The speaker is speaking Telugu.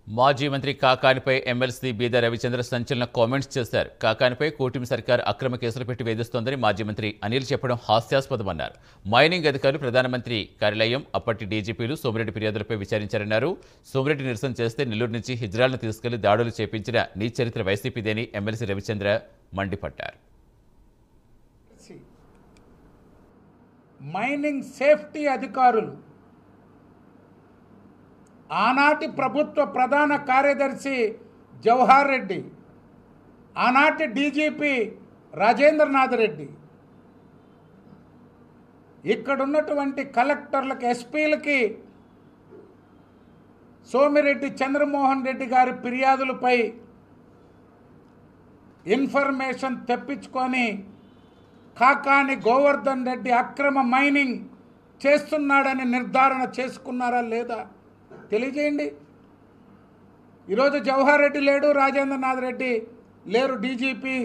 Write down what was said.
మాజీ మంత్రి కాకానిపై ఎమ్మెల్సీ బీదా రవిచంద్ర సంచలన కామెంట్స్ చేశారు. కాకానిపై కూటమి సర్కార్ అక్రమ కేసులు పెట్టి వేధిస్తోందని మాజీ మంత్రి అనిల్ చెప్పడం హాస్యాస్పదమన్నారు. మైనింగ్ అధికారులు ప్రధానమంత్రి కార్యాలయం, అప్పటి డీజీపీలు సోమిరెడ్డి ఫిర్యాదులపై విచారించారన్నారు. సోమిరెడ్డి నిరసన చేస్తే నెల్లూరు నుంచి హిజ్రాలను తీసుకెళ్లి దాడులు చేపించిన నీ చరిత్ర వైసీపీదేని ఎమ్మెల్సీ రవిచంద్ర మండిపడ్డారు. మైనింగ్ సేఫ్టీ అధికారులు ఆనాటి ప్రభుత్వ ప్రధాన కార్యదర్శి జవహర్ రెడ్డి, ఆనాటి డీజీపీ రాజేంద్రనాథ్ రెడ్డి, ఇక్కడున్నటువంటి కలెక్టర్లకు, ఎస్పీలకి సోమిరెడ్డి చంద్రమోహన్ రెడ్డి గారి ఫిర్యాదులపై ఇన్ఫర్మేషన్ తెప్పించుకొని కాకాని గోవర్ధన్ రెడ్డి అక్రమ మైనింగ్ చేస్తున్నాడని నిర్ధారణ చేసుకున్నారా లేదా తెలియజేయండి. ఈరోజు జవహర్ రెడ్డి లేడు, రాజేంద్రనాథ్ రెడ్డి లేరు, డీజీపీ